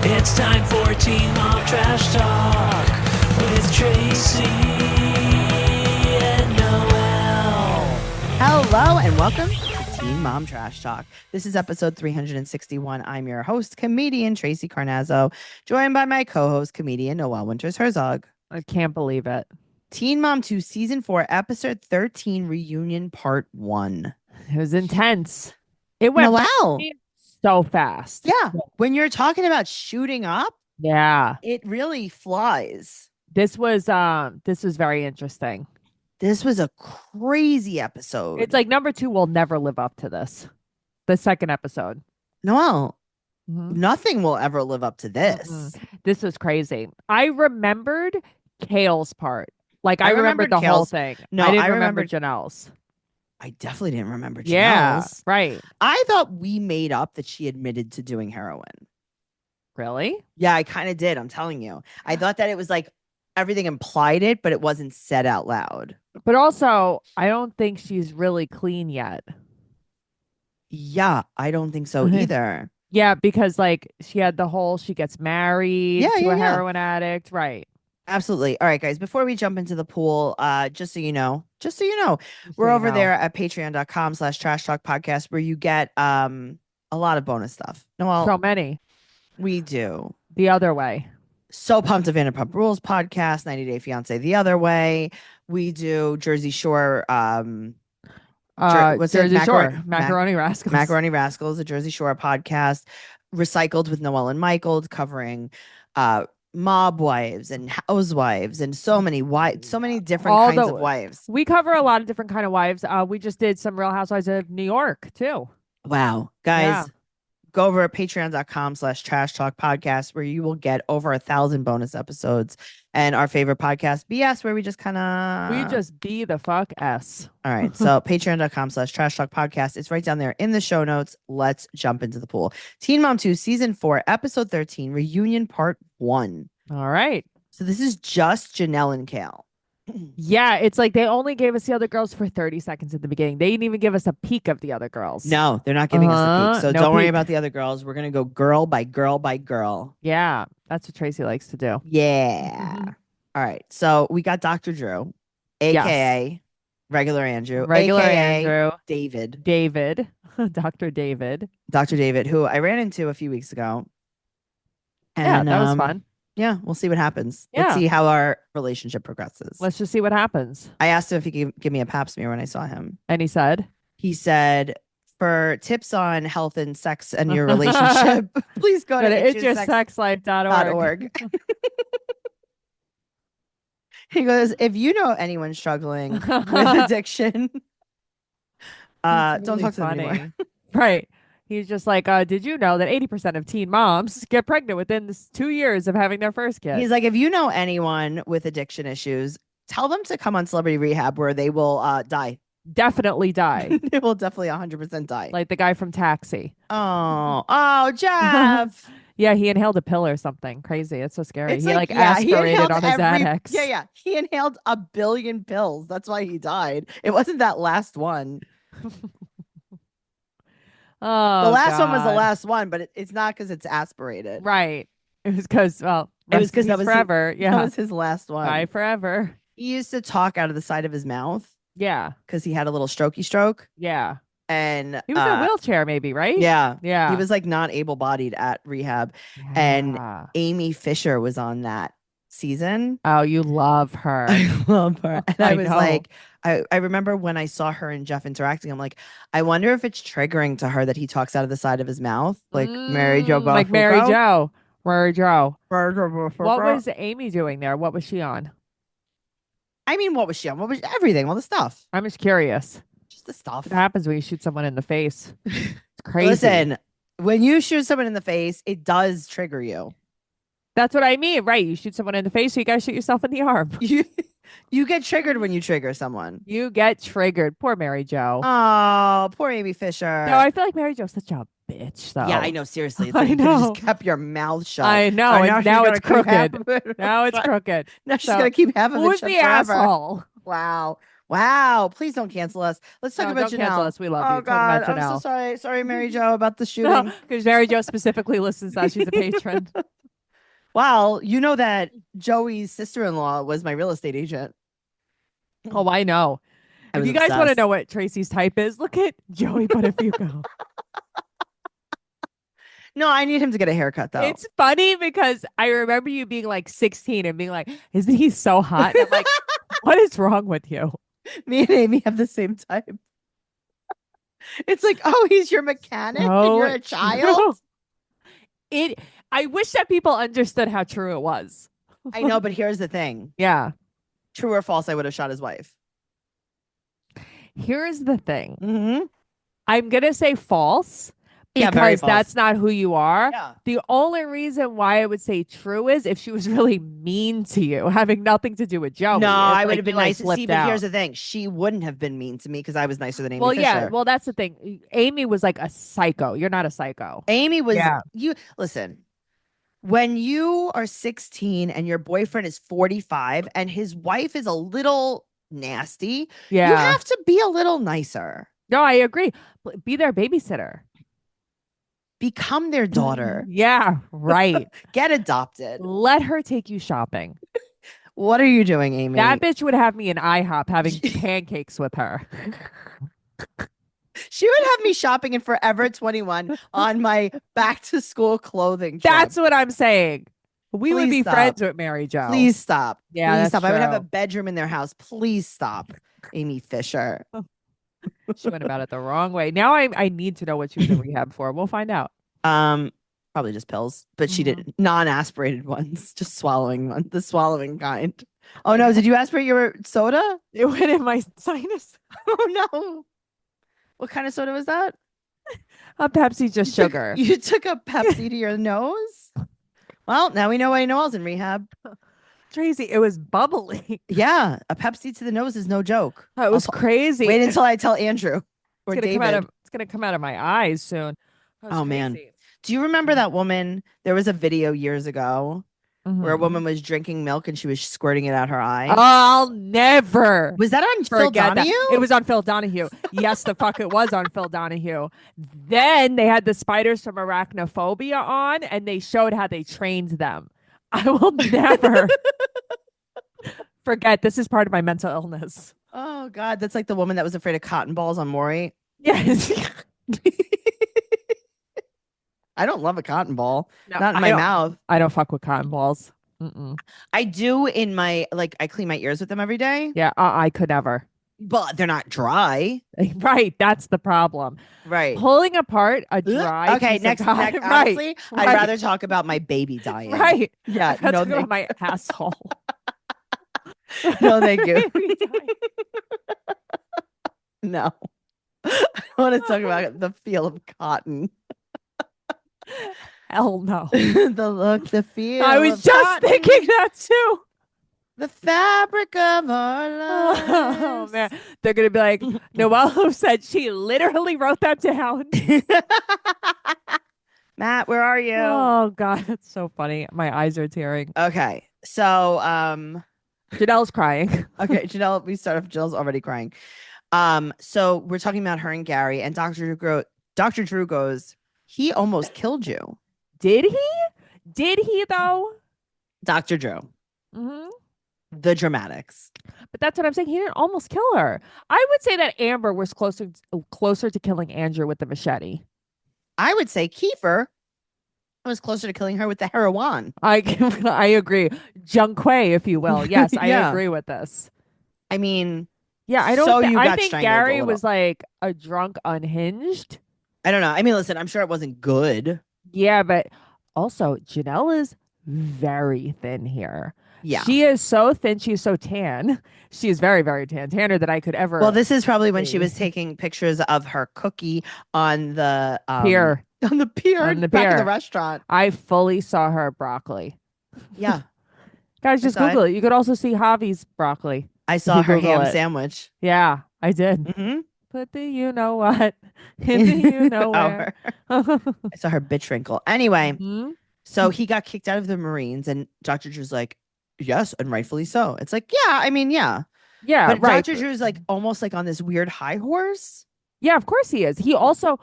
It's time for Teen Mom Trash Talk with Tracey and Noelle. Hello and welcome to Teen Mom Trash Talk. This is episode 361. I'm your host, comedian Tracey Carnazzo, joined by my co-host, comedian Noelle Winters Herzog. I can't believe it. Teen Mom 2 Season 4, Episode 13, Reunion Part 1. It was intense. It went Noelle. so fast. Yeah. When you're talking about shooting up, Yeah. it really flies. This was very interesting. This was a crazy episode. It's like number 2 will never live up to this. The second episode. Noelle, Mhm. nothing will ever live up to this. This was crazy. I remembered Kale's part. Like I remembered the whole Kale's. thing. No, I didn't I remember remembered- Janelle's. I definitely didn't remember Janelle's. Yeah, right. I thought we made up that she admitted to doing heroin. Really? Yeah, I kind of did. I'm telling you. I thought that it was like everything implied it, but it wasn't said out loud. But also, I don't think she's really clean yet. Yeah, I don't think so Mhm. either. Yeah, because like she had the whole she gets married Yeah, to yeah, a yeah. heroin addict. Right. Absolutely. All right, guys, before we jump into the pool, just so you know, we're over there at patreon.com/trash talk podcast where you get a lot of bonus stuff. Noelle, So many. we do. The other way. So Pumped to Vanderpump Rules podcast, 90 Day Fiance the other way. We do Jersey Shore. What's it? Jersey Shore. Mac- Macaroni Rascals. Macaroni Rascals, a Jersey Shore podcast, Recycled with Noelle and Michael, covering mob wives and housewives and so many different All kinds the- of wives. We cover a lot of different kind of wives. We just did some Real Housewives of New York too. Wow, guys. Yeah. Go over at patreon.com/trash talk podcast where you will get over 1,000 bonus episodes and our favorite podcast, BS, where we just kind of We just be the fuck S. All right. So patreon.com/trash talk podcast. It's right down there in the show notes. Let's jump into the pool. Teen Mom 2, Season 4, Episode 13, Reunion Part 1. All right. So this is just Janelle and Kale. Yeah, it's like they only gave us the other girls for 30 seconds at the beginning. They didn't even give us a peek of the other girls. No, they're not giving us a peek. So No don't worry peek. about the other girls. We're going to go girl by girl by girl. Yeah, that's what Tracy likes to do. Yeah. Mhm. All right. So we got Dr. Drew, AKA Regular Andrew, Regular AKA Andrew. David. Dr. David. Dr. David, who I ran into a few weeks ago. Yeah, And, that was fun. Yeah, we'll see what happens. Let's Yeah. see how our relationship progresses. Let's just see what happens. I asked him if he could give me a pap smear when I saw him. And he said, He said, for tips on health and sex and your relationship, please go to itchyourSexLife.org. He goes, if you know anyone struggling with addiction, don't talk to them anymore. Right. He's just like, did you know that 80% of teen moms get pregnant within this 2 years of having their first kid? He's like, if you know anyone with addiction issues, tell them to come on Celebrity Rehab where they will die. Definitely die. They will definitely 100% die. Like the guy from Taxi. Oh, Jeff. Yeah, he inhaled a pill or something crazy. It's so scary. It's he like, like yeah, he aspirated inhaled on his every- Xanax. Yeah. He inhaled 1 billion pills. That's why he died. It wasn't that last one. Oh, The last one was the God. last one, but it's not because it's aspirated. Right. It was because, well, It was because that that was forever. That Yeah. was his last one. Bye forever. He used to talk out of the side of his mouth Yeah. because he had a little strokey stroke. Yeah. And He was in a wheelchair, maybe, right? yeah. Yeah. He was like not able-bodied at rehab. and- Yeah. Amy Fisher was on that season. Oh, you love her. I love her. And I I was know. like, I remember when I saw her and Jeff interacting, I'm like, I wonder if it's triggering to her that he talks out of the side of his mouth, like Mary Jo. Like Mary Jo. Mary Jo. What What was Amy doing there? What was she on? I mean, what was she on? What was everything? All the stuff. I'm just curious. Just the stuff. What happens when you shoot someone in the face? It's crazy. Listen, when you shoot someone in the face, it does trigger you. That's what I mean, right? You shoot someone in the face, so you gotta shoot yourself in the arm. You get triggered when you trigger someone. You get triggered. Poor Mary Jo. Oh, poor Amy Fisher. No, I feel like Mary Jo's such a bitch, though. Yeah, I know. Seriously, it's I like you could have know. just kept your mouth shut. I know. Oh, And she's now gonna it's keep half crooked. of it. Now it's crooked. Now she's So, gonna keep half of it Who's shut the forever. asshole? Wow. Wow. Please don't cancel us. Let's talk No, about don't cancel Janelle. us. We love Oh you. Talk God. about I'm so Janelle. sorry. Sorry, Mary Jo, about the No, shooting. because Mary Jo specifically listens to us. She's a patron. Well, you know that Joey's sister-in-law was my real estate agent. Oh, I know. I If was you guys want to obsessed. know what Tracy's type is, look at Joey Buttafuoco. No, I need him to get a haircut though. It's funny because I remember you being like 16 and being like, isn't he so hot? And I'm like, what is wrong with you? Me and Amy have the same type. It's like, oh, he's your mechanic and you're So a child. true. I wish that people understood how true it was. I know, but here's the thing. Yeah. True or false, I would have shot his wife. Here's the thing. Mm-hmm. I'm going to say false Yeah, very because false. that's not who you are. Yeah. The only reason why I would say true is if she was really mean to you, having nothing to do with Joey. No, It's I would like have been you, like, nice. See, flipped but here's out. the thing. She wouldn't have been mean to me because I was nicer than Amy Well, Fisher. yeah. Well, that's the thing. Amy was like a psycho. You're not a psycho. Amy was Yeah. you listen. When you are 16 and your boyfriend is 45 and his wife is a little nasty, you Yeah. have to be a little nicer. No, I agree. Be their babysitter. Become their daughter. Yeah, right. Get adopted. Let her take you shopping. What are you doing, Amy? That bitch would have me in IHOP having pancakes with her. She would have me shopping in Forever 21 on my back to school clothing trip. That's what I'm saying. We would Please be stop. friends with Mary Jo. Please stop. Yeah, Please that's stop. I would have a true. bedroom in their house. Please stop, Amy Fisher. She went about it the wrong way. Now I need to know what she was in rehab for. We'll find out. Probably just pills, but she did non-aspirated ones, just swallowing one, the swallowing kind. Oh no, did you aspirate your soda? It went in my sinus. Oh no. What kind of soda was that? A Pepsi, just sugar. You took a Pepsi to your nose? Well, now we know why Noelle's in rehab. Tracy, it was bubbly. Yeah, a Pepsi to the nose is no joke. That was crazy. Wait until I tell Andrew or it's gonna David. it's gonna come out of my eyes soon. That was Oh man. crazy. Do you remember that woman? There was a video years ago where a Mhm. woman was drinking milk and she was squirting it out her eye. I'll never Was that on Phil forget that. Donahue? It was on Phil Donahue. Yes, the fuck it was on Phil Donahue. Then they had the spiders from Arachnophobia on and they showed how they trained them. I will never forget. This is part of my mental illness. Oh God, that's like the woman that was afraid of cotton balls on Maury. Yes. I don't love a cotton ball. No, Not in I my don't- mouth. I don't fuck with cotton balls. Mm-mm. I do in my I clean my ears with them every day, Yeah, I could never. but they're not dry. Right, that's the problem. Right. Pulling apart a dry Okay, piece next, of cotton, next right, honestly, I'd right. rather talk about my baby dying. right. Yeah, That's no, about my asshole. no, thank you. Baby dying. No. I want to talk about the feel of cotton. Hell no. The look, the feel. I was of just cotton, thinking that too. the fabric of our lives. Oh man, they're gonna be like, Noelle said she literally wrote that down. Matt, where are you? Oh god, that's so funny. My eyes are tearing. Okay. So Janelle's crying. okay, Janelle, we start off. Janelle's already crying. So we're talking about her and Gary, and Dr. Drew goes, he almost killed you. Did he? Did he though? Dr. Drew. Mm-hmm. The dramatics. But that's what I'm saying. He didn't almost kill her. I would say that Amber was closer to killing Andrew with the machete. I would say Kiefer was closer to killing her with the heroin. I agree. Junquei, if you will. Yes, I Yeah. agree with this. I mean, Yeah, I don't. So you I got think strangled a Gary little. was like a drunk unhinged. I don't know. I mean, listen, I'm sure it wasn't good. Yeah, but also Janelle is very thin here. Yeah. She is so thin. She's so tan. She is very, very tan. Tanner than I could ever. Well, this is probably when she see. was taking pictures of her cookie on the pier. On the pier. On the back in pier. the restaurant. I fully saw her broccoli. Yeah. Guys, just saw it. Google it. You could also see Javi's broccrockly. I saw you her Google ham it. sandwich. Yeah, I did. Mm-hmm. Put the you know what in the you know where. I saw her bitch wrinkle. Anyway, Mhm. so he got kicked out of the Marines, and Dr. Drew's like, yes, and rightfully so. It's like, yeah, I mean, yeah. Yeah, But right. Dr. Drew's like almost like on this weird high horse. Yeah, of course he is. He also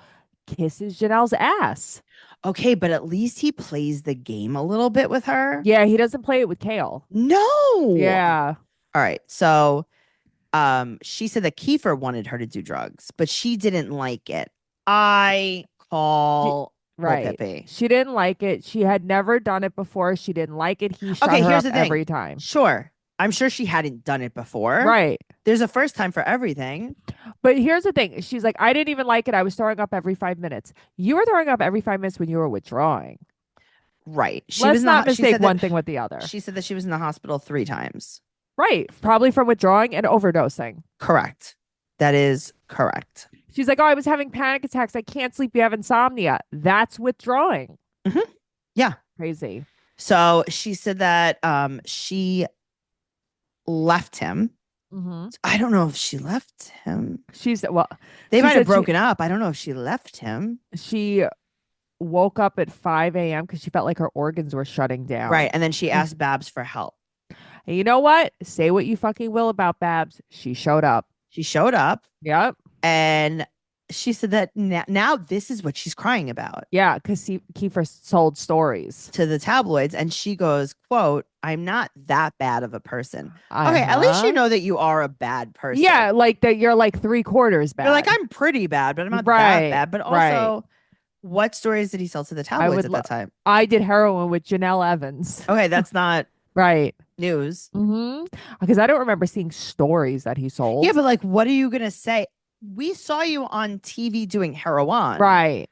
kisses Janelle's ass. Okay, but at least he plays the game a little bit with her. Yeah, he doesn't play it with Kale. No. Yeah. All right. So she said that Kiefer wanted her to do drugs, but she didn't like it. I call Right. Pippi. She didn't like it. She had never done it before. She didn't like it. He shut Okay, her here's up the thing. every time. Sure. I'm sure she hadn't done it before. Right. There's a first time for everything. But here's the thing. She's like, I didn't even like it. I was throwing up every 5 minutes. You were throwing up every 5 minutes when you were withdrawing. Right. Let's not mistake one thing with the other. She said that she was in the hospital 3 times. Right. Probably from withdrawing and overdosing. Correct. That is correct. She's like, oh, I was having panic attacks. I can't sleep. You have insomnia. That's withdrawing. Mm-hmm. Yeah. Crazy. So she said that she left him. Mm-hmm. I don't know if she left him. Well, they she might have said broken up. I don't know if she left him. She woke up at 5 a.m. because she felt like her organs were shutting down. Right. And then she asked Babs for help. And you know what? Say what you fucking will about Babs. She showed up. She showed up. Yep. And she said that now this is what she's crying about. Yeah, because Kiefer sold stories to the tabloids. And she goes, quote, I'm not that bad of a person. Okay, at least you know that you are a bad person. Yeah, like that you're like 3/4 bad. You're like, I'm pretty bad, but I'm not that bad. But also, what stories did he sell to the tabloids at that time? I did heroin with Janelle Evans. Okay, that's not right. News. Because I don't remember seeing stories that he sold. Yeah, but like, what are you going to say? We saw you on TV doing heroin. Right.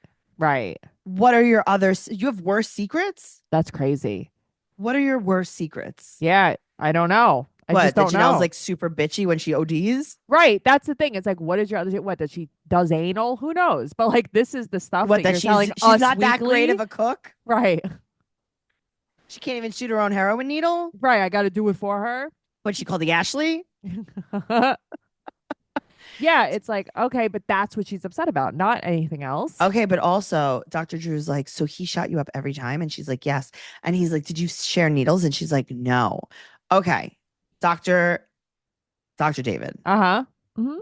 What are your others? You have worse secrets? That's crazy. What are your worst secrets? Yeah, I don't know. I just don't know. Janelle's like super bitchy when she ODs? Right. That's the thing. It's like, what is your other? What does she does anal? Who knows? But like, this is the stuff that you're telling us she's not weekly? that great of a cook. Right. She can't even shoot her own heroin needle. Right. I got to do it for her. What'd she call the Ashley? Yeah, it's like, okay, but that's what she's upset about, not anything else. Okay, but also Dr. Drew's like, so he shot you up every time? And she's like, yes. And he's like, did you share needles? And she's like, no. Okay, Dr. David. Uh-huh. Mm-hmm.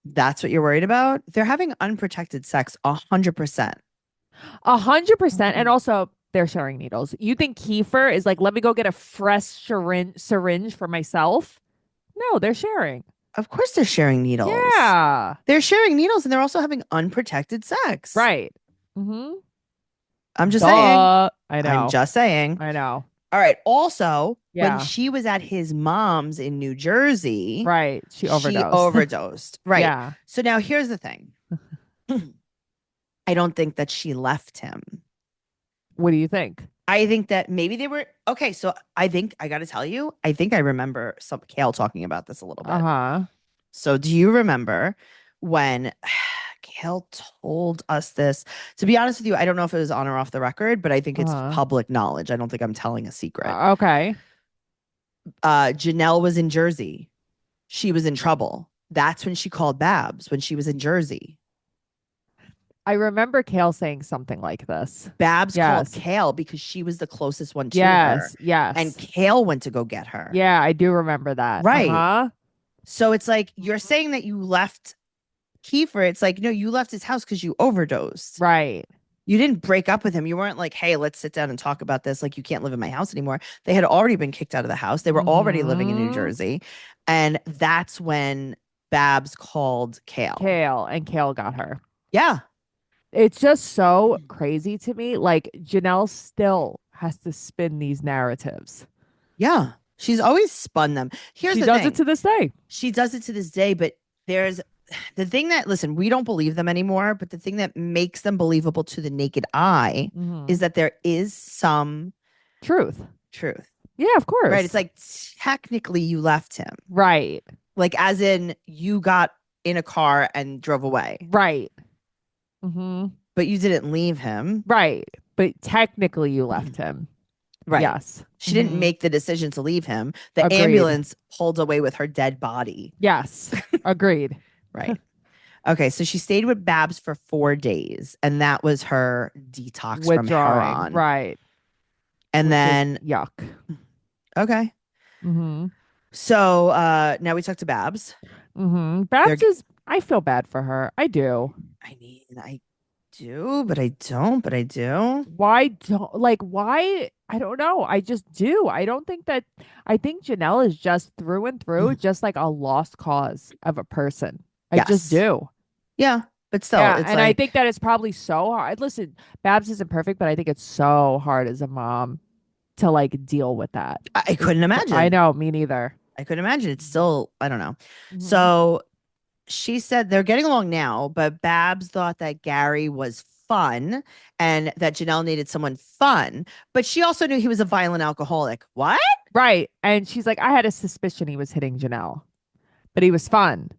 That's what you're worried about? They're having unprotected sex 100%. 100%. And also, they're sharing needles. You think Kiefer is like, let me go get a fresh syringe for myself? No, they're sharing. Of course they're sharing needles. Yeah. They're sharing needles and they're also having unprotected sex. Right. Mm-hmm. I'm just saying. I know. I'm just saying. I know. All right. Also, Yeah. when she was at his mom's in New Jersey. Right. She overdosed. She overdosed. Right. Yeah. So now here's the thing. I don't think that she left him. What do you think? I think that maybe they were okay. So I think I got to tell you, I think I remember Kale talking about this a little bit. Uh-huh. So do you remember when Kale told us this? To be honest with you, I don't know if it was on or off the record, but I think it's public knowledge. I don't think I'm telling a secret. Okay. Janelle was in Jersey. She was in trouble. That's when she called Babs, when she was in Jersey. I remember Kale saying something like this. Babs called Kale because she was the closest one to her. Yes. And Kale went to go get her. Yeah, I do remember that. Right. Uh-huh. So it's like, you're saying that you left Kiefer. It's like, no, you left his house because you overdosed. Right. You didn't break up with him. You weren't like, hey, let's sit down and talk about this. Like, you can't live in my house anymore. They had already been kicked out of the house. They were already living in New Jersey. And that's when Babs called Kale. And Kale got her. Yeah. It's just so crazy to me. Like, Janelle still has to spin these narratives. Yeah. She's always spun them. She does it to this day. She does it to this day, but there's the thing that, listen, we don't believe them anymore, but the thing that makes them believable to the naked eye is that there is some truth. Yeah, of course. Right. It's like, technically you left him. Right. Like, as in, you got in a car and drove away. Right. Mm-hmm. But you didn't leave him. Right. But technically you left him. Right. Yes. She didn't make the decision to leave him. The Agreed. ambulance pulled away with her dead body. Yes. Agreed. Right. Okay. So she stayed with Babs for 4 days, and that was her detox from heroin. Right. And then yuck. Okay. Mm-hmm. So now we talk to Babs. Mm-hmm. They're Babs is, I feel bad for her. I do. I mean, I do, but I don't, but I do. Why don't, like, why? I don't know. I just do. I don't think that, I think Janelle is just through and through, just like a lost cause of a person. I just Yes. do. Yeah, but still, Yeah. it's And I like think that it's probably so hard. Listen, Babs isn't perfect, but I think it's so hard as a mom to like deal with that. I couldn't I imagine. know, me neither. I couldn't imagine. It's still, I don't know. Hmm. So she said they're getting along now, but Babs thought that Gary was fun and that Janelle needed someone fun, but she also knew he was a violent alcoholic. What? Right. And she's like, I had a suspicion he was hitting Janelle, but he was fun.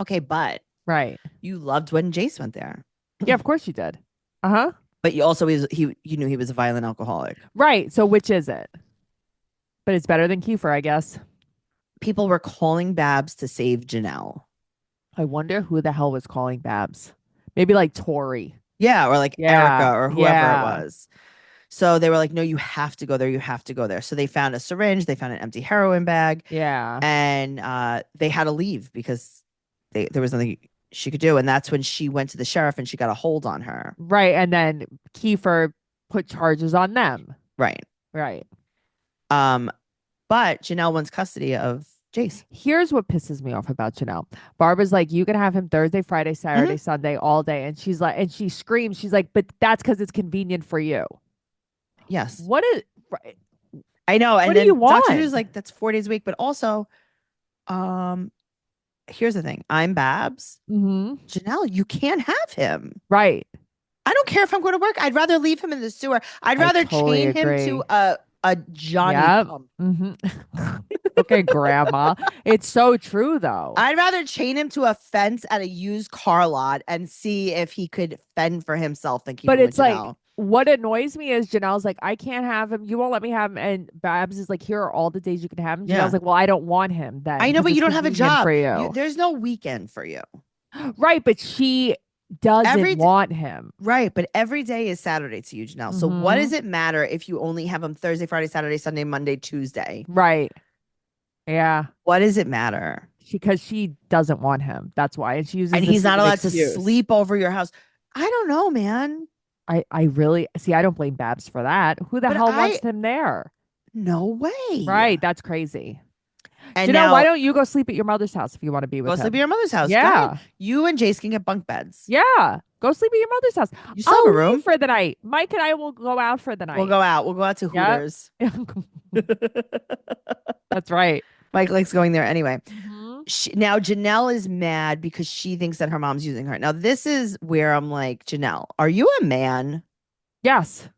Okay, but Right. you loved when Jace went there. Yeah, of course you did. Uh-huh. But you also you knew he was a violent alcoholic. Right. So which is it? But it's better than Kiefer, I guess. People were calling Babs to save Janelle. I wonder who the hell was calling Babs. Maybe like Tori. Yeah, or like Yeah. Erica or whoever it Yeah. was. So they were like, no, you have to go there. You have to go there. So they found a syringe, they found an empty heroin bag, Yeah. and they had to leave because there was nothing she could do. And that's when she went to the sheriff and she got a hold on her. Right. And then Kiefer put charges on them. Right. Right. But Janelle wants custody of Jace. Here's what pisses me off about Janelle. Barbara's like, you can have him Thursday, Friday, Saturday, Sunday, all day. And she's like, and she screams, she's like, but that's because it's convenient for you. Yes. What is, I know. And what do then you want? Dr. Drew's like, that's 4 days a week. But also, here's the thing. I'm Babs. Mm-hmm. Janelle, you can't have him. Right. I don't care if I'm going to work. I'd rather leave him in the sewer. I'd I rather totally chain him agree. to a Johnny Yep. pump. Mm-hmm. Okay, Grandma. It's so true, though. I'd rather chain him to a fence at a used car lot and see if he could fend for himself than keep But him it's with like, Janelle. what annoys me is Janelle's like, I can't have him. You won't let me have him. And Babs is like, here are all the days you can have him. Yeah. Janelle's like, well, I don't want him then. I know, 'cause but it's you don't have a convenient job. for you. There's no weekend for you. Right, but she doesn't Every d- want him. Right, but every day is Saturday to you, Janelle. So what Mhm. does it matter if you only have him Thursday, Friday, Saturday, Sunday, Monday, Tuesday? Right. Yeah. What does it matter? Because she doesn't want him. That's why. And she uses And this he's not as an allowed to excuse. sleep over your house. I don't know, man. I really see. I don't blame Babs for that. Who the But hell wants him there? No way. Right. That's crazy. And Janelle, now, why don't you go sleep at your mother's house if you want to be with go him? sleep at your mother's house. Go Yeah. ahead. You and Jace can get bunk beds. Yeah. Go sleep at your mother's house. You still have a I'll room. leave for the night. Mike and I will go out for the night. We'll go out. We'll go out to Yep. Hooters. That's right. Mike likes going there anyway. Mhm. Now Janelle is mad because she thinks that her mom's using her. Now this is where I'm like, Janelle, are you a man? Yes.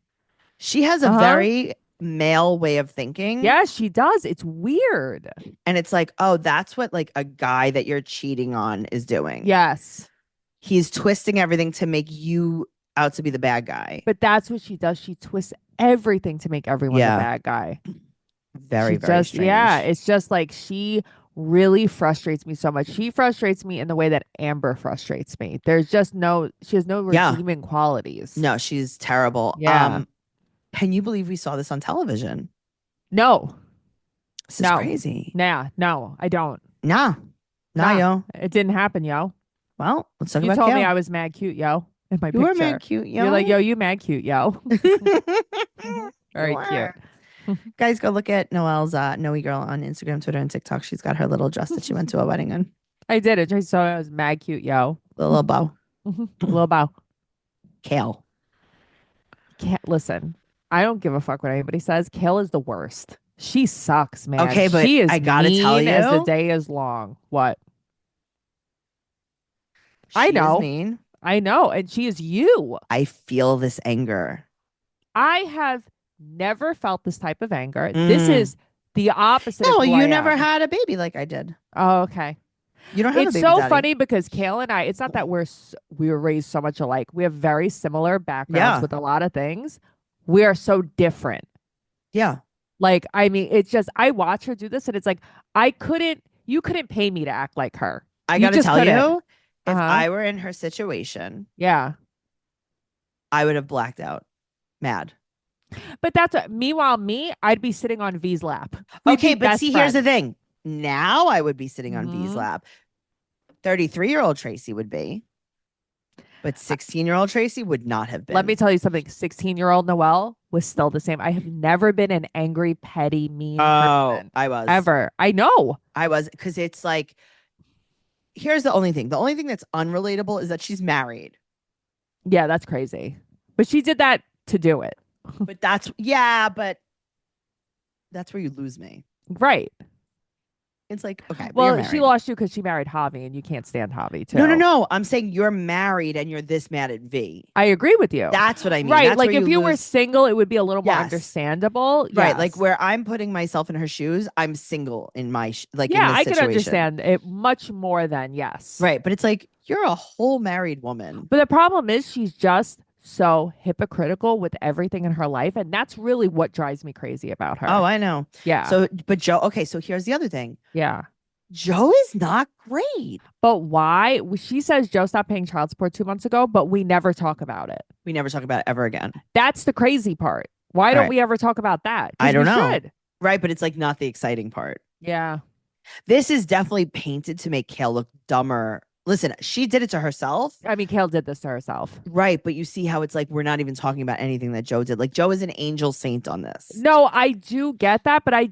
She has a very male way of thinking. Yes, she does. It's weird. And it's like, oh, that's what like a guy that you're cheating on is doing. Yes. He's twisting everything to make you out to be the bad guy. But that's what she does. She twists everything to make everyone Yeah. the bad guy. Very, She very just, strange. yeah, it's just like she really frustrates me so much. She frustrates me in the way that Amber frustrates me. There's just she has no Yeah. redeeming qualities. No, she's terrible. Yeah. Can you believe we saw this on television? No. This is No. crazy. Nah, no, I don't. Nah, Nah. yo. It didn't happen, yo. Well, let's talk You about told me Kale. I was mad cute, yo. In my You picture. were mad cute, yo. You're like, yo, you mad cute, yo. Very You cute. were. Guys, go look at Noelle's Noe Girl on Instagram, Twitter, and TikTok. She's got her little dress that she went to a wedding in. I did it. So I was mad cute, yo. Little bow. Little bow. Kale. Can't listen. I don't give a fuck what anybody says. Kale is the worst. She sucks, man. Okay, but she is I gotta mean tell as the you- day is long. What? She I is know. mean. I know, and she is you. I feel this anger. I have never felt this type of anger. This Mm. is the opposite. No, of who you I never am. had a baby like I did. Oh, okay. You don't have a It's baby so daddy. funny because Kale and I. It's not that we were raised so much alike. We have very similar backgrounds Yeah. with a lot of things. We are so different. Yeah. Like, I mean, it's just I watch her do this, and it's like you couldn't pay me to act like her. I You gotta just tell couldn't. you, if Uh-huh. I were in her situation, Yeah. I would have blacked out. Mad. But that's what, meanwhile, I'd be sitting on V's lap. We'd Okay, be but best see, here's the friends. thing. Now I would be sitting on V's Mhm. lap. 33-year-old Tracey would be, but 16-year-old Tracey would not have been. Let me tell you something. 16-year-old Noelle was still the same. I have never been an angry, petty, mean person. I was. Ever. I know. I was, because it's like, here's the only thing. The only thing that's unrelatable is that she's married. Yeah, that's crazy. But she did that to do it. But that's where you lose me. Right. It's like, okay, but you're Well, married. she lost you because she married Javi, and you can't stand Javi, too. No. I'm saying you're married and you're this mad at V. I agree with you. That's what I mean. Right. That's Like where if you were lose. single, it would be a little more Yes. understandable. Right. Like Yes. where I'm putting myself in her shoes, I'm single in my, in Yeah, this I can situation. understand it much more than yes. Right. But it's like, you're a whole married woman. But the problem is she's just so hypocritical with everything in her life. And that's really what drives me crazy about her. Oh, I know. Yeah. So, but Joe, okay, so here's the other thing. Yeah. Joe is not great. But why? She says Joe stopped paying child support 2 months ago, but we never talk about it. We never talk about it ever again. That's the crazy part. Why don't Right. we ever talk about that? 'Cause I don't we know. should. Right. But it's like not the exciting part. Yeah. This is definitely painted to make Kale look dumber. Listen, she did it to herself. I mean, Kale did this to herself. Right. But you see how it's like we're not even talking about anything that Joe did. Like Joe is an angel saint on this. No, I do get that, but I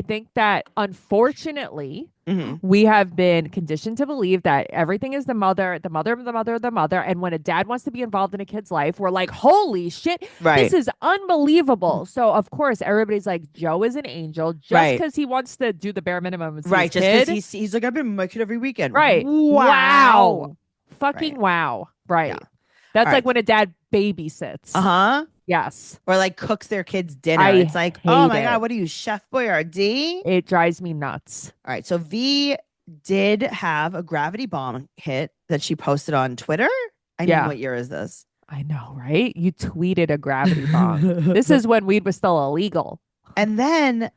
think that unfortunately, Mhm. we have been conditioned to believe that everything is the mother, the mother, the mother, the mother. And when a dad wants to be involved in a kid's life, we're like, holy shit, Right. this is unbelievable. So, of course, everybody's like, Joe is an angel just Right. because he wants to do the bare minimum. And see Right. his Just kid. because he's like, I've been with my kid every weekend. Right. Wow. Fucking Right. wow. Right. Yeah. That's All like right. when a dad babysits. Uh-huh. Yes. Or like cooks their kids dinner. I It's like, oh my hate God, it. what are you, Chef Boyardee? It drives me nuts. All right. So V did have a gravity bomb hit that she posted on Twitter. I mean, Yeah. what year is this? I know, right? You tweeted a gravity bomb. This is when weed was still illegal. And then,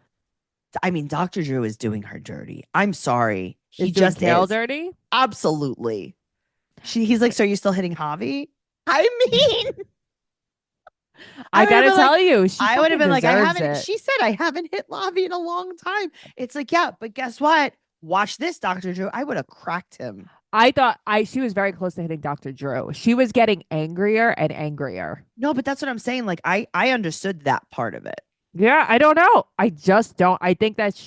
I mean, Dr. Drew is doing her dirty. I'm sorry. He Is doing just Kale is. dirty? Absolutely. He's like, so are you still hitting Javi? I mean, I would've gotta been tell you, she I would have been like, I deserves haven't. it. She said, I haven't hit Lavi in a long time. It's like, yeah, but guess what? Watch this, Dr. Drew. I would have cracked him. I thought she was very close to hitting Dr. Drew. She was getting angrier and angrier. No, but that's what I'm saying. Like, I understood that part of it. Yeah, I don't know. I just don't. I think that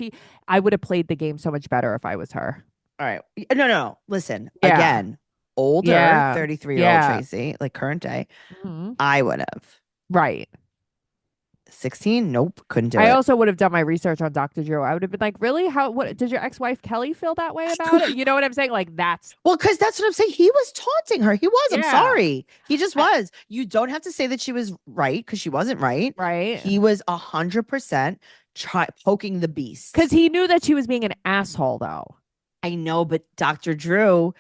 I would have played the game so much better if I was her. All right. No. Listen, Yeah. again, older, Yeah. 33-year-old Yeah. Tracey, like current day, Mhm. I would have. Right. 16, nope, couldn't do I it. also would have done my research on Dr. Drew. I would have been like, really? What does your ex-wife Kelly feel that way about it? You know what I'm saying? Like that's Well, because that's what I'm saying. He was taunting her. He was. I'm Yeah. sorry. He just was. You don't have to say that she was right because she wasn't right. right. He was 100% poking the beast. Because he knew that she was being an asshole, though. I know, but Dr. Drew,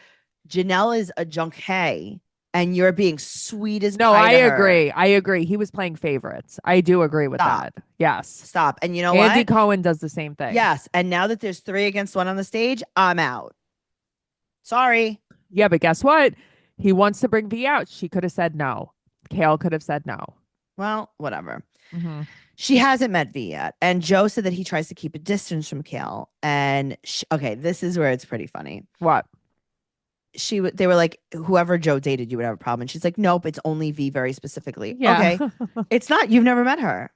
Janelle is a junkhead, and you're being sweet as No, pie I to her. agree. I agree. He was playing favorites. I do agree with Stop. that. Yes. Stop. And you know Andy what? Cohen does the same thing. Yes. And now that there's 3 against 1 on the stage, I'm out. Sorry. Yeah, but guess what? He wants to bring V out. She could have said no. Kale could have said no. Well, whatever. Mm-hmm. She hasn't met V yet. And Joe said that he tries to keep a distance from Kale. And okay, this is where it's pretty funny. What? They were like, whoever Joe dated, you would have a problem. And she's like, nope, it's only V very specifically. Yeah. Okay. It's not. You've never met her.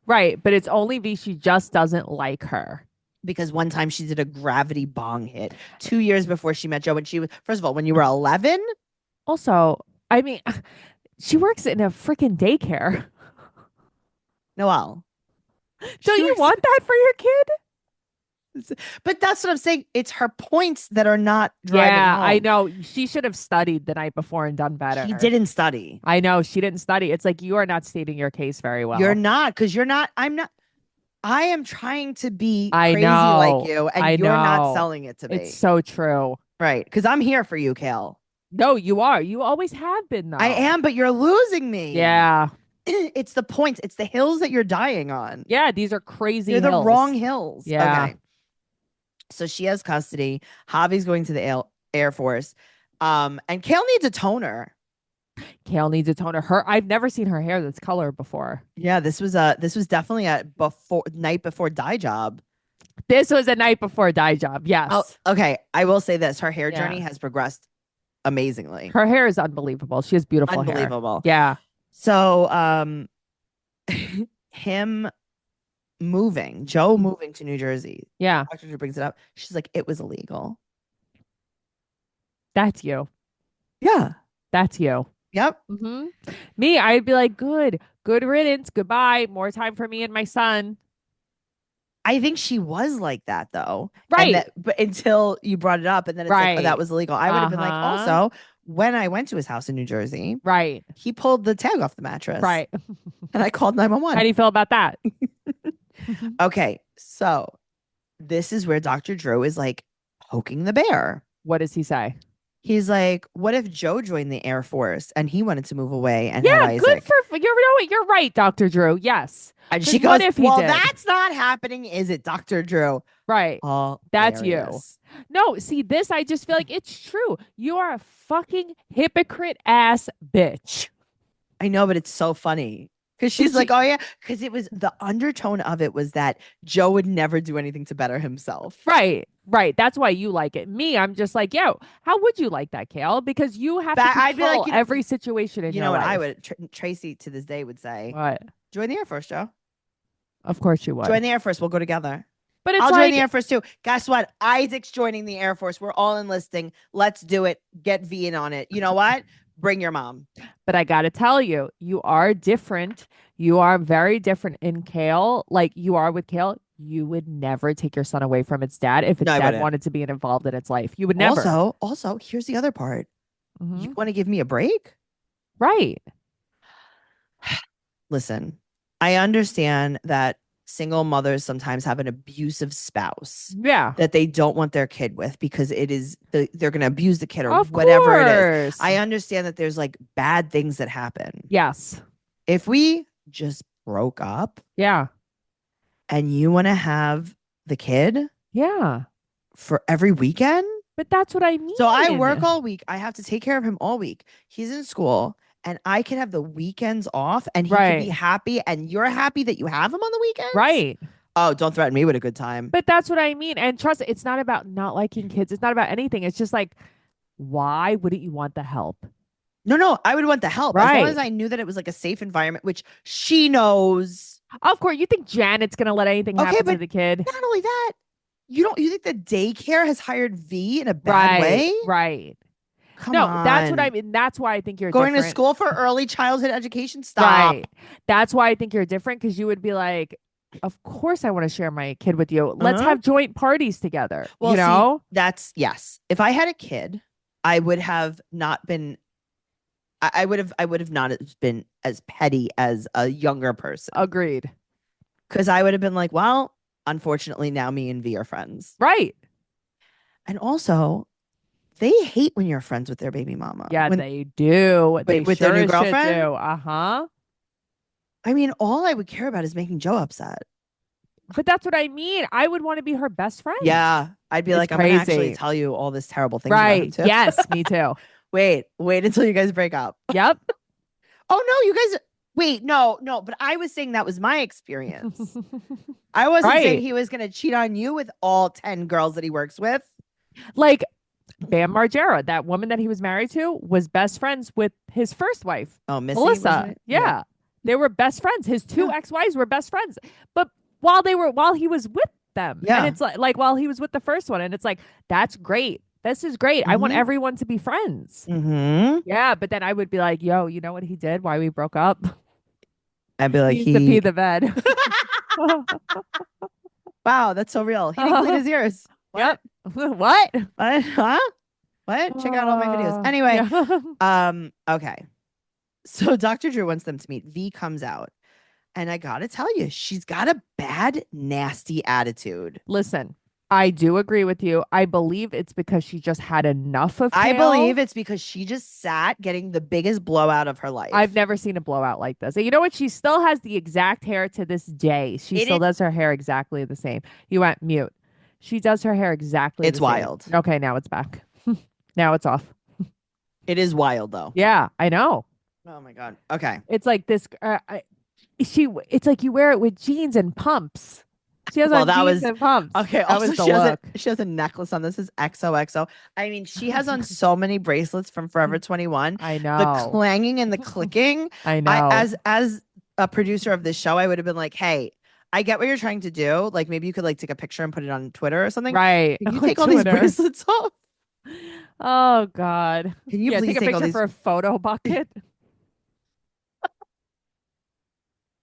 Right. But it's only V. She just doesn't like her. Because one time she did a gravity bong hit 2 years before she met Joe. When she was, first of all, when you were 11. Also, I mean, she works in a freaking daycare. Noelle. Don't She you works- want that for your kid? But that's what I'm saying. It's her points that are not driving Yeah, home. I know. She should have studied the night before and done better. She didn't study. I know. She didn't study. It's like you are not stating your case very well. You're not, because you're not. I'm not. I am trying to be I crazy know. like you, and I you're not know. selling it to me. It's so true. Right. Because I'm here for you, Kale. No, you are. You always have been, though. I am, but you're losing me. Yeah. It's the points. It's the hills that you're dying on. Yeah. These are crazy You're the hills. wrong hills. Yeah. Okay. So she has custody. Javi's going to the Air Force. And Kale needs a toner. Kale needs a toner. I've never seen her hair this color before. Yeah, this was definitely a night before dye job. This was a night before dye job. Yes. Oh, okay. I will say this: her hair Yeah. journey has progressed amazingly. Her hair is unbelievable. She has beautiful hair. Unbelievable. Yeah. So, him Joe moving to New Jersey. Yeah. Dr. Drew brings it up. She's like, it was illegal. That's you. Yeah. That's you. Yep. Mm-hmm. Me, I'd be like, good riddance. Goodbye. More time for me and my son. I think she was like that though. Right. But until you brought it up and then it's like, oh, Right. that was illegal. I would have been like, Uh-huh. also, when I went to his house in New Jersey, Right. he pulled the tag off the mattress. Right. And I called How 911. do you feel about that? Okay. So this is where Dr. Drew is like poking the bear. What does he say? He's like, what if Joe joined the Air Force and he wanted to move away and Yeah, had good Isaac? for you. Know what? You're right, Dr. Drew. Yes. And 'Cause she what goes, if he well, did? that's not happening, is it, Dr. Drew? Right. That's you. Hilarious. No, see, this, I just feel like it's true. You are a fucking hypocrite ass bitch. I know, but it's so funny. Because she's like, oh, yeah. Because it was the undertone of it was that Joe would never do anything to better himself. Right. Right. That's why you like it. Me, I'm just like, yo, how would you like that, Kale? Because you have to I'd be like, control every situation in you your know what life. I would, Tracy to this day would say, What? join the Air Force, Joe. Of course you would. Join the Air Force. We'll go together. But it's I'll like, join the Air Force too. Guess what? Isaac's joining the Air Force. We're all enlisting. Let's do it. Get V in on it. You know what? Bring your mom. but I got to tell you, you are different. You are very different in Kale. Like you are with Kale. You would never take your son away from its dad if its No, I dad wouldn't. wanted to be involved in its life. You would never. Also, here's the other part. Mhm. You want to give me a break? Right. Listen, I understand that single mothers sometimes have an abusive spouse Yeah. that they don't want their kid with because it is they're going to abuse the kid or Of whatever it is. course. I understand that there's like bad things that happen. Yes. If we just broke up Yeah. and you want to have the kid Yeah. for every weekend. But that's what I mean. So I work all week. I have to take care of him all week. He's in school and I can have the weekends off and he can be Right. happy and you're happy that you have him on the weekends. Right. Oh, don't threaten me with a good time. But that's what I mean. And trust, it's not about not liking kids. It's not about anything. It's just like, why wouldn't you want the help? No, I would want the help as long Right. as I knew that it was like a safe environment, which she knows. Of course, you think Janet's gonna let anything Okay, happen to but the kid? Not only that, you think the daycare has hired V in a bad way? Right. Come No, on. that's what I mean. That's why I think you're Going to different. school for early childhood education. Stop. Right. That's why I think you're different because you would be like, of course I want to share my kid with you. Let's Uh-huh. have joint parties together. Well, you know? that's yes. If I had a kid, I would have not been. I would have not been as petty as a younger person Agreed. because I would have been like, well, unfortunately, now me and V are friends, Right. and also they hate when you're friends with their baby mama. Yeah, When- they do. They with their new sure as shit girlfriend? do. Uh-huh. I mean, all I would care about is making Joe upset. But that's what I mean. I would want to be her best friend. Yeah, I'd be It's like, I'm gonna actually crazy. tell you all this terrible things about him Right. too. Yes, me too. Wait until you guys break up. Yep. Oh no, you guys. Wait, no. But I was saying that was my experience. I wasn't saying Right. he was going to cheat on you with all 10 girls that he works with. Like Bam Margera, that woman that he was married to, was best friends with his first wife, Oh, Missy, wasn't Melissa. it? Yeah. They were best friends. His two Yeah. ex-wives were best friends. But while he was with them. Yeah. And it's like while he was with the first one. And it's like, that's great. This is great. I want Mhm. everyone to be friends. Mm-hmm. Yeah. But then I would be like, yo, you know what he did? Why we broke up? I'd be like, He used to pee the bed. wow, that's so real. He didn't clean his ears. Yep. What? What? Huh? What? Check out all my videos. Anyway, yeah. okay. So Dr. Drew wants them to meet. V comes out. And I gotta tell you, she's got a bad, nasty attitude. Listen, I do agree with you. I believe it's because she just had enough of I Kale. believe it's because she just sat getting the biggest blowout of her life. I've never seen a blowout like this. And you know what? She still has the exact hair to this day. She It still is- does her hair exactly the same. You went mute. She does her hair exactly It's the same. wild. Okay, now it's back. Now it's off. It is wild though. Yeah, I know. Oh my God. Okay. It's like this. It's like you wear it with jeans and pumps. She has Well, on that jeans was and pumps. okay. That Also, was the look. she has a necklace on. This is XOXO. I mean, she has on so many bracelets from Forever 21. I The know. clanging and the clicking. I I know. as a producer of this show, I would have been like, hey, I get what you're trying to do. Like maybe you could like take a picture and put it on Twitter or something. Right. Can you On take all these Twitter. bracelets off? Oh God. Can you Yeah, please take a take all picture these? for a photo bucket.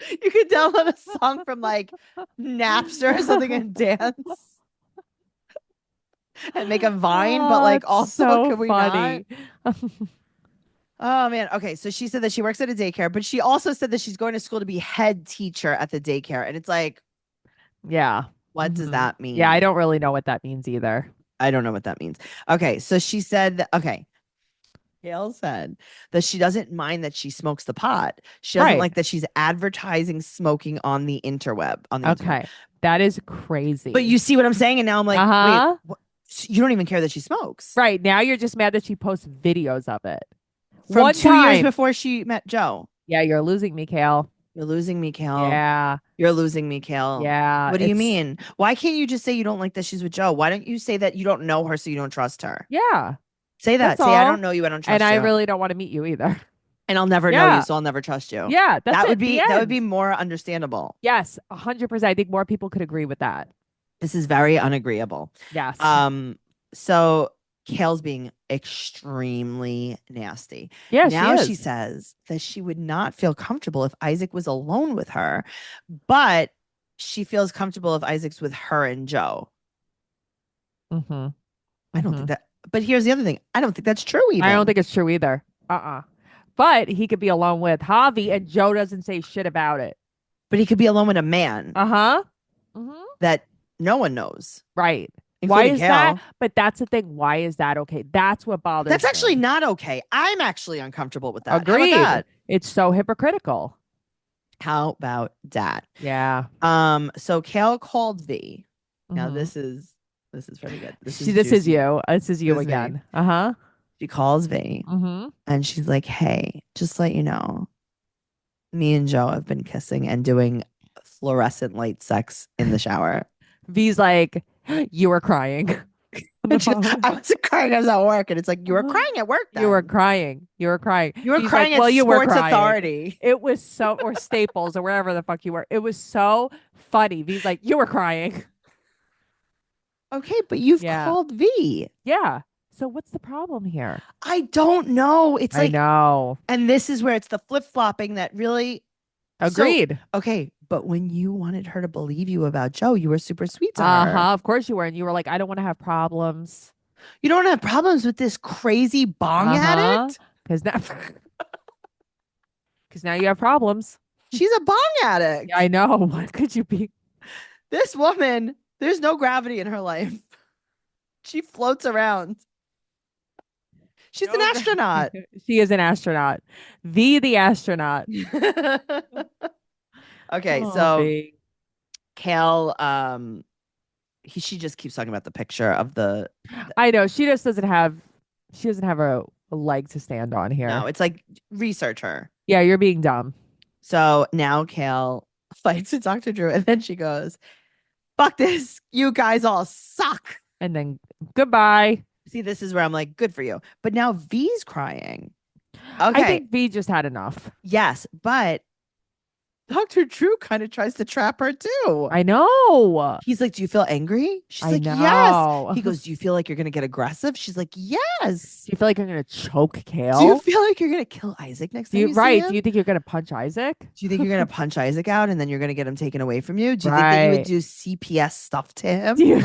You could download a song from like Napster or something and dance and make a Vine, but Oh, like it's also, so can we not? funny. Oh man. Okay. So she said that she works at a daycare, but she also said that she's going to school to be head teacher at the daycare. And it's like, Yeah. what does Mhm. that mean? Yeah, I don't really know what that means either. I don't know what that means. Okay. So she said that, okay. Gail said that she doesn't mind that she smokes the pot. She doesn't Right. like that she's advertising smoking on the interweb. On the internet. Okay. That is crazy. But you see what I'm saying? And now I'm like, Uh-huh. wait, what? You don't even care that she smokes. Right. Now you're just mad that she posts videos of it. From One 2 years time. before she met Joe. Yeah, you're losing me, Kale. You're losing me, Kel. Yeah. You're losing me, Kel. Yeah. What do you it's- mean? Why can't you just say you don't like that she's with Joe? Why don't you say that you don't know her so you don't trust her? Yeah. Say that. That's Say I all. don't know you, I don't trust And I you. really don't want to meet you either. And I'll never know Yeah. you, so I'll never trust you. Yeah. That's that it. would The be that would end. be more understandable. Yes, 100%. I think more people could agree with that. This is very unagreeable. Yes. So Kale's being extremely nasty. Yeah, Now she she is. says that she would not feel comfortable if Isaac was alone with her, but she feels comfortable if Isaac's with her and Joe. Mm-hmm. I don't think that. But here's the other thing. I don't think that's true even. I don't think it's true either. But he could be alone with Javi and Joe doesn't say shit about it. But he could be alone with a man Uh-huh. Mm-hmm. that no one knows. Right. Why including is Kale. that? But that's the thing. Why is that okay? That's what bothers That's me. actually not okay. I'm actually uncomfortable with that. Agreed. How about that? It's so hypocritical. How about that? Yeah. So Kale called V. Now Mhm. this is pretty good. This is you. juicy. This is you This is me. again. Uh-huh. She calls V Mm-hmm. and she's like, "Hey, just let you know, me and Joe have been kissing and doing fluorescent light sex in the shower." V's like, you were crying. And I wasn't crying. I was at work, and it's like you were crying at work. Then. You were crying. You were crying. You were He's crying like, well, at you were Sports crying. Authority. It was so, or Staples, or wherever the fuck you were. It was so funny. V's like, you were crying. Okay, but you've Yeah. called V. Yeah. So what's the problem here? I don't know. It's I like, know. and this is where it's the flip flopping that really. Agreed. Okay, but when you wanted her to believe you about Joe, you were super sweet to her. Uh-huh. Of course you were. And you were like, I don't want to have problems. You don't have problems with this crazy bong addict. Because now, now you have problems. She's a bong addict. I know. What could you be? This woman, there's no gravity in her life. She floats around. She's an astronaut. She is an astronaut. V the astronaut. Okay, Oh, so V. Kale, she just keeps talking about the picture of the. I know. She doesn't have a leg to stand on here. No, it's like research her. Yeah, you're being dumb. So now Kale fights with Dr. Drew, and then she goes, "Fuck this! You guys all suck." And then goodbye. See, this is where I'm like, good for you. But now V's crying. I Okay. think V just had enough. Yes, but Dr. Drew kind of tries to trap her too. I know. He's like, "Do you feel angry?" She's I like, know. "Yes." He goes, "Do you feel like you're gonna get aggressive?" She's like, "Yes." Do you feel like you're gonna choke Kale? Do you feel like you're gonna kill Isaac next time you see right? him? Do you think you're gonna punch Isaac? Do you think you're gonna punch Isaac out and then you're gonna get him taken away from you? Do you think that you would Right. do CPS stuff to him? Do you-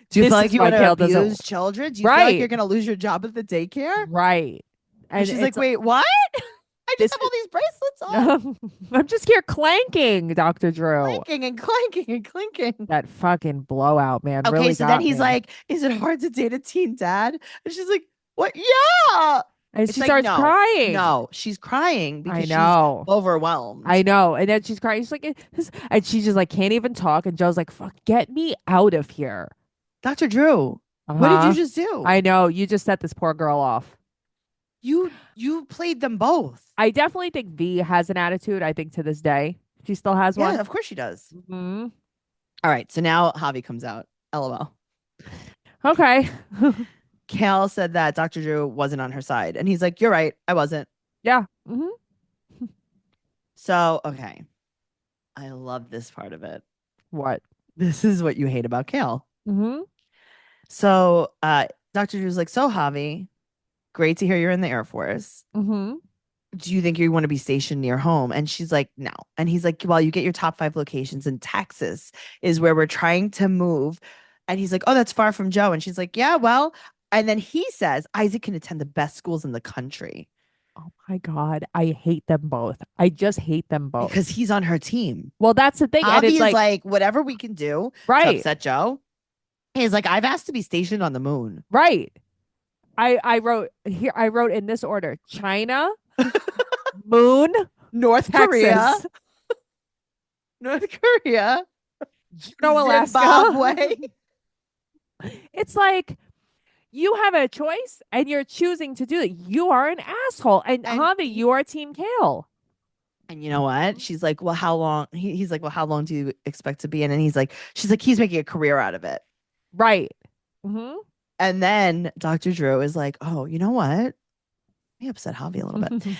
Do you This feel is like you why want to Kale doesn't- abuse children? Do you feel like Right. you're gonna lose your job at the daycare? Right. And she's like, it's- "Wait, what? I This just have all these bracelets on, I'm just here clanking, Dr. Drew. clanking and clanking and clinking." That fucking blowout, man. Okay, really so got then he's me. like, "Is it hard to date a teen dad?" And she's like, "What? Yeah." and It's she like, starts no, crying. No, she's crying because I know. she's overwhelmed. I know. And then she's crying. She's like, and she just like can't even talk. And Joe's like, fuck, get me out of here. Dr. Drew, what did Uh-huh. you just do? I know. You just set this poor girl off. You played them both. I definitely think V has an attitude. I think to this day she still has Yeah, one. of course she does. Mhm. All right, so now Javi comes out. LOL. Okay. Kale said that Dr. Drew wasn't on her side, and he's like, "You're right, I wasn't." Yeah. Hmm. So, okay, I love this part of it. What? This is what you hate about Kale. Hmm. So, Dr. Drew's like, "So, Javi, great to hear you're in the Air Force. Hmm. Do you think you want to be stationed near home?" And she's like, "No." And he's like, "Well, you get your top 5 locations in Texas is where we're trying to move." And he's like, "Oh, that's far from Joe." And she's like, "Yeah, well." And then he says, "Isaac can attend the best schools in the country Oh my God. I hate them both. I just hate them both. because he's on her team." Well, that's the thing. And Javi it's is like, like, whatever we can do to right, upset Joe. He's like, "I've asked to be stationed on the moon." right. I wrote here, I wrote in this order: China, moon, North Korea, Texas, North Korea, Juneau, Alaska. Zimbabwe. It's like you have a choice and you're choosing to do it. You are an asshole. And And Javi, you are Team Kale. And you know what? She's like, "Well, how long?" He's like, "Well, how long do you expect to be in?" And she's like, "He's making a career out of it." Right. Hmm. And then Dr. Drew is like, "Oh, you know what? He upset Javi a little bit."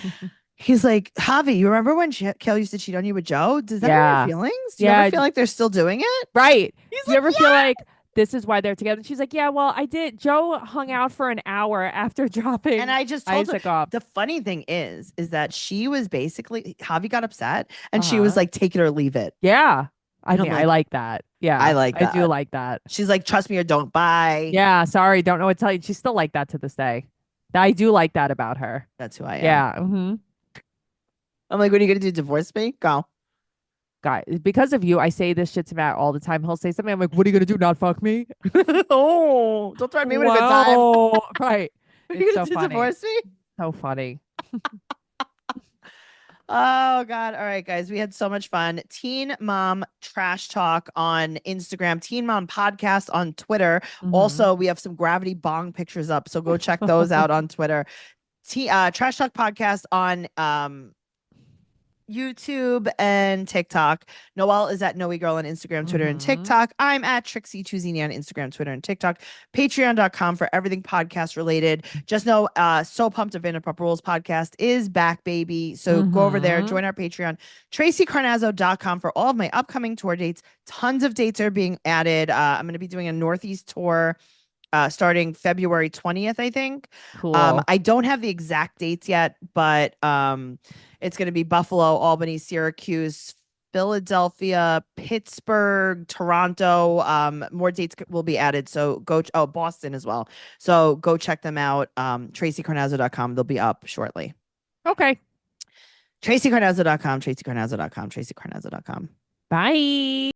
He's like, "Javi, you remember when Kale used to cheat on you with Joe? Does that hurt Yeah. your feelings? Do you Yeah. ever feel like they're still doing it?" Right. He's Do you like, ever "Yeah." feel like this is why they're together? And she's like, yeah, well, I did. Joe hung out for an hour after dropping And I just told her Isaac off. the funny thing is that she was basically Javi got upset and she Uh-huh. was like, "Take it or leave it." Yeah. I And I'm mean, I like, like that. Yeah. I like I do that. like that. She's like, "Trust me or don't buy." Yeah. Sorry. Don't know what to tell you. She's still like that to this day. I do like that about her. That's who I am. Yeah. Hmm. I'm like, "What are you gonna do? Divorce me? Go." Guy, because of you, I say this shit to Matt all the time. He'll say something. I'm like, what are you going to do? Not fuck me? Oh, don't threaten me with a good time. Wow. Right. Are It's you so gonna funny. divorce me? So funny. Oh God. All right, guys. We had so much fun. Teen Mom Trash Talk on Instagram, Teen Mom Podcast on Twitter. Mhm. Also, we have some Gravity Bong pictures up. So go check those out on Twitter. Trash Talk Podcast on YouTube and TikTok. Noelle is at Noe Girl on Instagram, Twitter, and Mhm. TikTok. I'm at Trixie Tuzini on Instagram, Twitter, and TikTok. Patreon.com for everything podcast related. Just know, So Pumped a Vanderpump Rules podcast is back, baby. So go over there, Mhm. join our Patreon. TraceyCarnazzo.com for all of my upcoming tour dates. Tons of dates are being added. I'm going to be doing a Northeast tour starting February 20th, I think. Cool. I don't have the exact dates yet, but it's going to be Buffalo, Albany, Syracuse, Philadelphia, Pittsburgh, Toronto. More dates will be added. So Boston as well. So go check them out. TraceyCarnazzo.com. They'll be up shortly. Okay. TraceyCarnazzo.com, TraceyCarnazzo.com, TraceyCarnazzo.com. Bye.